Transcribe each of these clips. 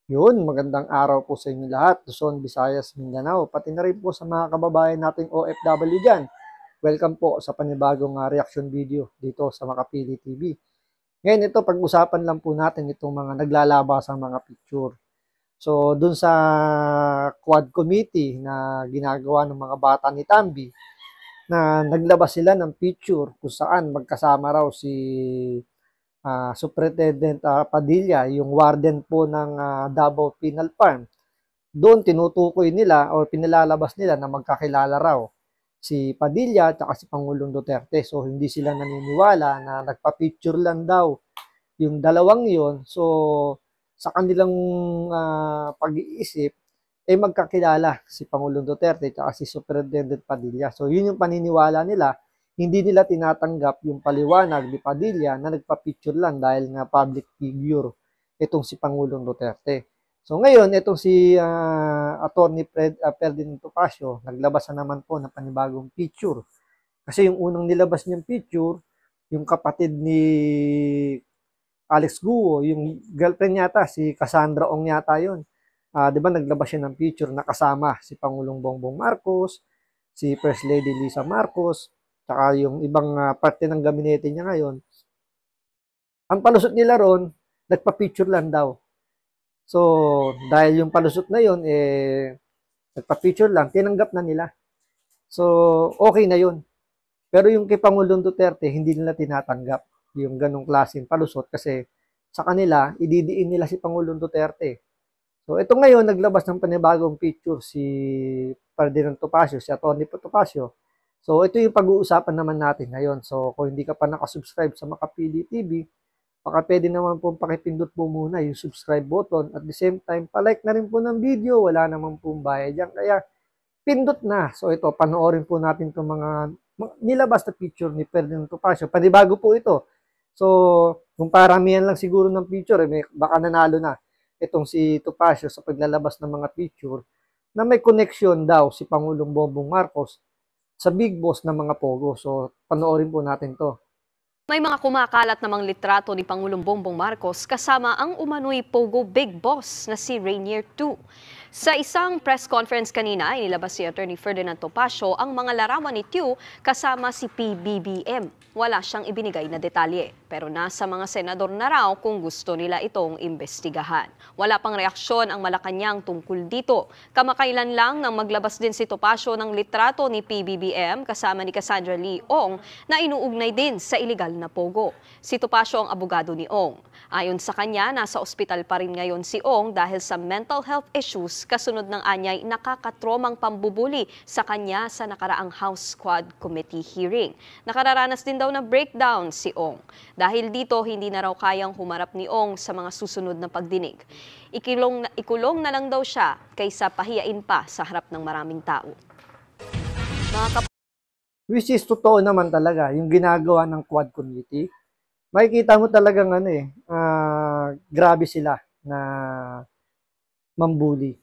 Yun, magandang araw po sa inyo lahat, Luzon, Visayas, Mindanao, pati na rin po sa mga kababayan nating OFW dyan. Welcome po sa panibagong reaction video dito sa Makapili TV. Ngayon ito, pag-usapan lang po natin itong mga naglalabasang mga picture. So, dun sa Quad Committee na ginagawa ng mga bata ni Tambi, na naglabas sila ng picture kung saan magkasama raw si Superintendent Padilla, yung warden po ng Davao Penal Farm. Doon tinutukoy nila o pinilalabas nila na magkakilala raw si Padilla at si Pangulong Duterte. So hindi sila naniniwala na nagpa-picture lang daw yung dalawang yon. So sa kanilang pag-iisip magkakilala si Pangulong Duterte at si Superintendent Padilla. So yun yung paniniwala nila. Hindi nila tinatanggap yung paliwanag ni Padilla na nagpa-picture lang dahil nga public figure itong si Pangulong Duterte. So ngayon, itong si Attorney Ferdinand Topacio, naglabas na naman po ng panibagong picture. Kasi yung unang nilabas niyang picture, yung kapatid ni Alex Guo, yung girlfriend yata, si Cassandra Ong yata yun. Di ba naglabas siya ng picture na kasama si Pangulong Bongbong Marcos, si First Lady Lisa Marcos, saka yung ibang parte ng gabinete niya ngayon. Ang palusot nila ron, nagpa-picture lang daw. So, dahil yung palusot na yun, nagpa-picture lang, tinanggap na nila. So, okay na yun. Pero yung kay Pangulong Duterte, hindi nila tinatanggap yung ganong klaseng palusot kasi sa kanila, ididiin nila si Pangulong Duterte. So, ito ngayon, naglabas ng panibagong picture si Ferdinand Topacio, si Atty. Topacio. So, ito yung pag-uusapan naman natin ngayon. So, kung hindi ka pa nakasubscribe sa Makapili TV, baka pwede naman po pakipindot po muna yung subscribe button. At the same time, palike na rin po ng video. Wala naman pong bayad yan. Kaya, pindot na. So, ito, panoorin po natin itong mga nilabas na picture ni Ferdinand Topacio. Panibago po ito. So, kung paramihan lang siguro ng picture, baka nanalo na itong si Topacio sa paglalabas ng mga picture na may connection daw si Pangulong Bongbong Marcos sa big boss ng mga pogo. So, panoorin po natin to. May mga kumakalat namang litrato ni Pangulong Bongbong Marcos kasama ang umano'y Pogo Big Boss na si Rainier II. Sa isang press conference kanina, inilabas si Atty. Ferdinand Topacio ang mga larawan ni Tiu kasama si PBBM. Wala siyang ibinigay na detalye, pero nasa mga senador na raw kung gusto nila itong imbestigahan. Wala pang reaksyon ang Malacanang tungkol dito. Kamakailan lang nang maglabas din si Topacio ng litrato ni PBBM kasama ni Cassandra Lee Ong na inuugnay din sa iligal na pogo. Si Topacio ang abogado ni Ong. Ayon sa kanya, nasa ospital pa rin ngayon si Ong dahil sa mental health issues kasunod ng anyay nakakatromang pambubuli sa kanya sa nakaraang House Quad Committee hearing. Nakararanas din daw na breakdown si Ong. Dahil dito, hindi na raw kayang humarap ni Ong sa mga susunod na pagdinig. Ikulong na lang daw siya kaysa pahiyain pa sa harap ng maraming tao. Which is totoo naman talaga, yung ginagawa ng Quad Committee. Makikita mo talagang grabe sila na mambuli.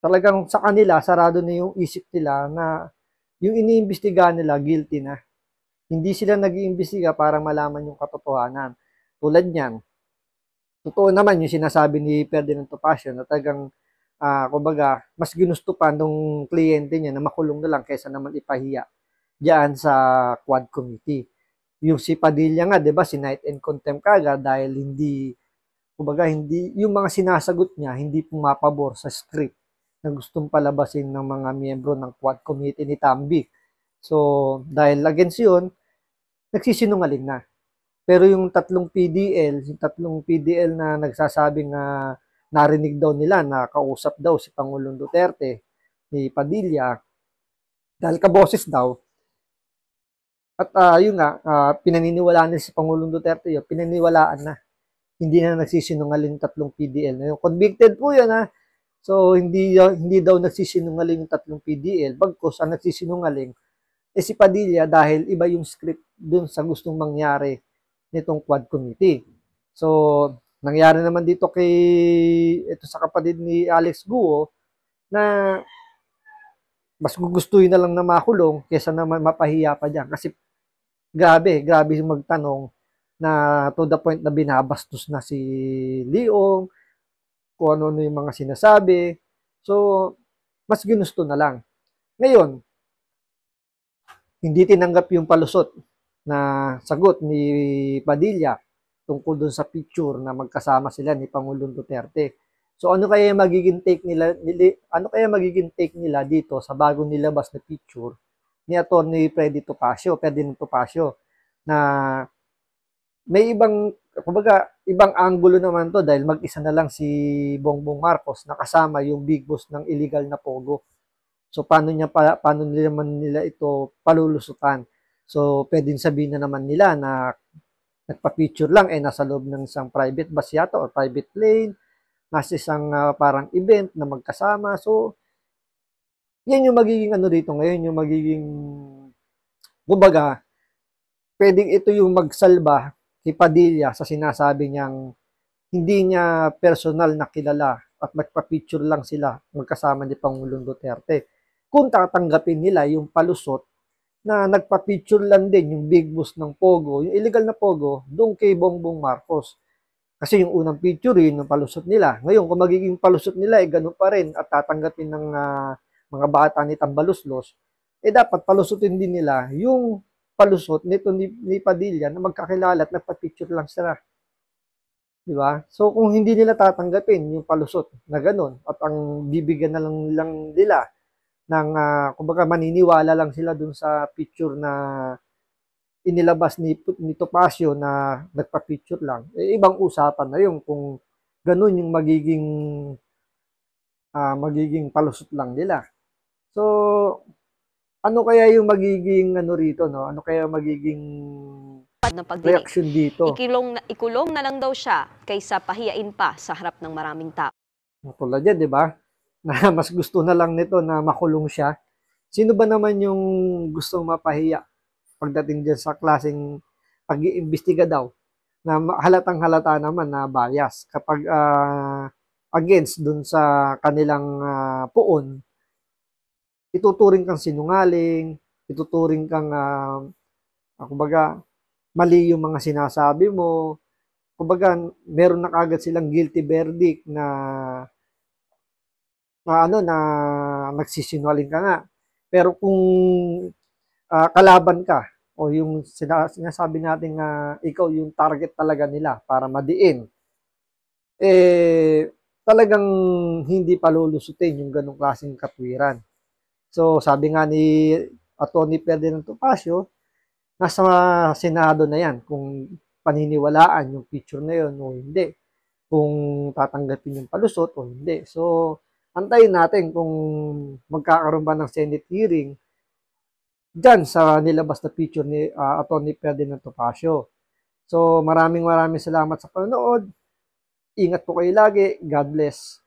Talagang sa kanila, sarado na yung isip nila na yung iniimbestigahan nila, guilty na. Hindi sila nag-iimbestiga para malaman yung katotohanan. Tulad niyan, totoo naman yung sinasabi ni Ferdinand Topacio na talagang kumbaga, mas ginusto pa nung kliyente niya na makulong na lang kaysa naman ipahiya diyan sa Quad Committee. Yung si Padilla nga, 'di ba, sinight and contempt kagad dahil hindi kumbaga hindi yung mga sinasagot niya hindi pumapabor sa script na gustong palabasin ng mga miyembro ng Quad Committee ni Tambi. So, dahil against yun, nagsisinungaling na. Pero yung tatlong PDL na nagsasabing narinig daw nila na kausap daw si Pangulong Duterte ni Padilla dahil kaboses daw. At yun nga, pinaniniwalaan nila si Pangulong Duterte yun, pinaniniwalaan na. Hindi na nagsisinungaling tatlong PDL. Na yung convicted po yan ha. So, hindi daw nagsisinungaling yung tatlong PDL. Bagkus, ang nagsisinungaling si Padilla dahil iba yung script dun sa gustong mangyari nitong Quad Committee. So, nangyari naman dito ito sa kapatid ni Alex Guo na mas gugustuhin na lang na makulong kaysa naman mapahiya pa dyan. Kasi grabe yung magtanong na to the point na binabastos na si Leong, kung ano-ano yung mga sinasabi. So, mas ginusto na lang. Ngayon, hindi tinanggap yung palusot na sagot ni Padilla tungkol dun sa picture na magkasama sila ni Pangulong Duterte. So ano kaya magiging take nila dito sa bagong nilabas na picture ni Attorney Ferdinand Topacio na may ibang angulo naman to dahil mag-isa na lang si Bongbong Marcos na kasama yung big boss ng illegal na pogo. So paano nila ito palulusutan? So pwedeng sabihin na naman nila na nagpa-picture lang nasa loob ng isang private bus yata or private plane, nasa isang parang event na magkasama. So yan yung magiging ano dito ngayon, yung magiging kumbaga, pwedeng ito yung magsalba kay Padilla sa sinasabi niyang hindi niya personal na kilala at nagpa-picture lang sila magkasama ni Pangulong Duterte. Kung tatanggapin nila yung palusot na nagpa-picture lang din yung big boss ng Pogo, yung illegal na Pogo, doon kay Bongbong Marcos. Kasi yung unang picture, yun yung palusot nila. Ngayon, kung magiging palusot nila, ganun pa rin at tatanggapin ng mga bata ni Tambaluslos, dapat palusutin din nila yung palusot nito ni Padilla na magkakilala at nagpa-picture lang sila. Di ba? So, kung hindi nila tatanggapin yung palusot na ganun at ang bibigyan na lang nila ng, kumbaga maniniwala lang sila dun sa picture na inilabas ni Topacio na nagpa-picture lang, ibang usapan na yun kung ganun yung magiging palusot lang nila. So, ano kaya yung magiging ano rito, no? Ano kaya magiging ng pagdinig. reaction dito? Ikulong na lang daw siya kaysa pahiyain pa sa harap ng maraming tao. Tulad yan, di ba? Na mas gusto na lang nito na makulong siya. Sino ba naman yung gustong mapahiya pagdating dyan sa klaseng pag-iimbestiga daw na halatang halata naman na bias kapag against dun sa kanilang puon, ituturing kang sinungaling, ituturing kang kumbaga mali yung mga sinasabi mo. Kumbaga meron na kagad silang guilty verdict na nagsisinungaling ka nga. Pero kung kalaban ka o yung sinasabi natin na ikaw yung target talaga nila para madiin, talagang hindi palulusutin yung ganong klaseng katwiran. So, sabi nga ni Atty. Ferdinand Topacio, nasa Senado na yan kung paniniwalaan yung picture na yun o hindi. Kung tatanggapin yung palusot o hindi. So, antayin natin kung magkakaroon ba ng Senate hearing dyan sa nilabas na picture ni Atty. Ferdinand Topacio. So, maraming salamat sa panonood. Ingat po kayo lagi. God bless.